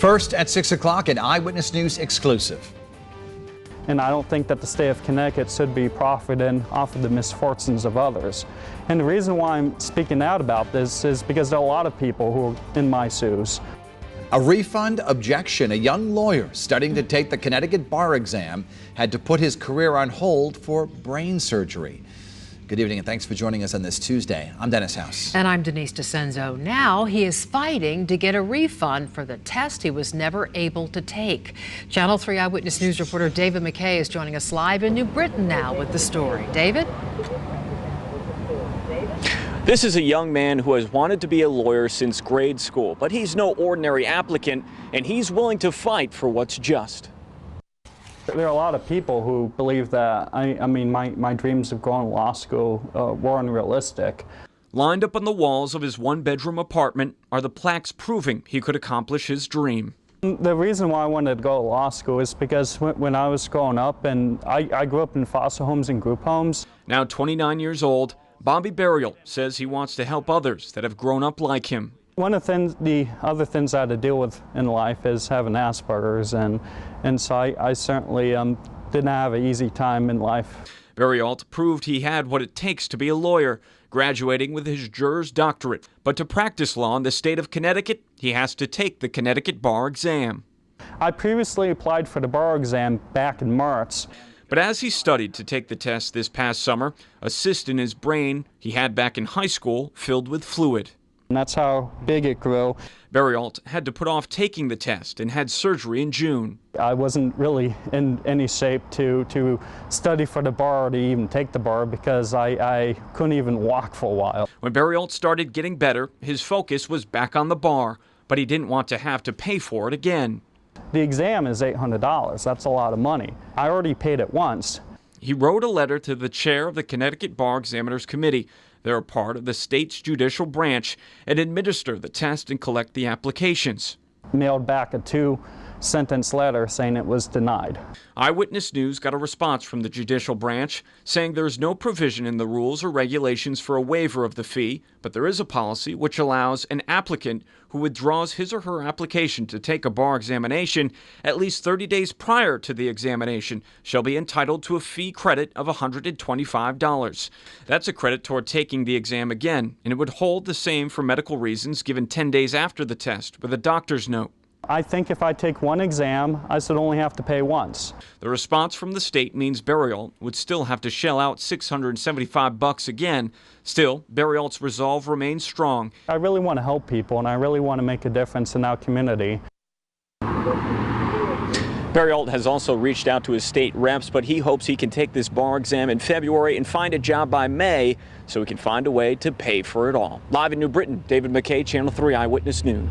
First at 6 o'clock, an Eyewitness News exclusive. And I don't think that the state of Connecticut should be profiting off of the misfortunes of others. And the reason why I'm speaking out about this is because there are a lot of people who are in my shoes. A refund objection. A young lawyer studying to take the Connecticut bar exam had to put his career on hold for brain surgery. Good evening and thanks for joining us on this Tuesday. I'm Dennis House. And I'm Denise DeCenzo. Now he is fighting to get a refund for the test he was never able to take. Channel 3 Eyewitness News reporter David McKay is joining us live in New Britain now with the story. David? This is a young man who has wanted to be a lawyer since grade school, but he's no ordinary applicant, and he's willing to fight for what's just. There are a lot of people who believe that, my dreams of going to law school were unrealistic. Lined up on the walls of his one-bedroom apartment are the plaques proving he could accomplish his dream. The reason why I wanted to go to law school is because when I was growing up, and I grew up in foster homes and group homes. Now 29 years old, Bobby Burial says he wants to help others that have grown up like him. One of the other things I had to deal with in life is having Asperger's, and so I certainly didn't have an easy time in life. Burial proved he had what it takes to be a lawyer, graduating with his Juris Doctorate. But to practice law in the state of Connecticut, he has to take the Connecticut bar exam. I previously applied for the bar exam back in March. But as he studied to take the test this past summer, a cyst in his brain he had back in high school filled with fluid. And that's how big it grew. Burial had to put off taking the test and had surgery in June. I wasn't really in any shape to study for the bar or to even take the bar because I couldn't even walk for a while. When Burial started getting better, his focus was back on the bar, but he didn't want to have to pay for it again. The exam is $800. That's a lot of money. I already paid it once. He wrote a letter to the chair of the Connecticut Bar Examiners Committee. They're a part of the state's judicial branch and administer the test and collect the applications. Mailed back a 2-sentence letter saying it was denied. Eyewitness News got a response from the judicial branch saying there is no provision in the rules or regulations for a waiver of the fee, but there is a policy which allows an applicant who withdraws his or her application to take a bar examination at least 30 days prior to the examination shall be entitled to a fee credit of $125. That's a credit toward taking the exam again, and it would hold the same for medical reasons given 10 days after the test with a doctor's note. I think if I take one exam, I should only have to pay once. The response from the state means Burial would still have to shell out $675 again. Still, Burial's resolve remains strong. I really want to help people, and I really want to make a difference in our community. Burial has also reached out to his state reps, but he hopes he can take this bar exam in February and find a job by May so he can find a way to pay for it all. Live in New Britain, David McKay, Channel 3 Eyewitness News.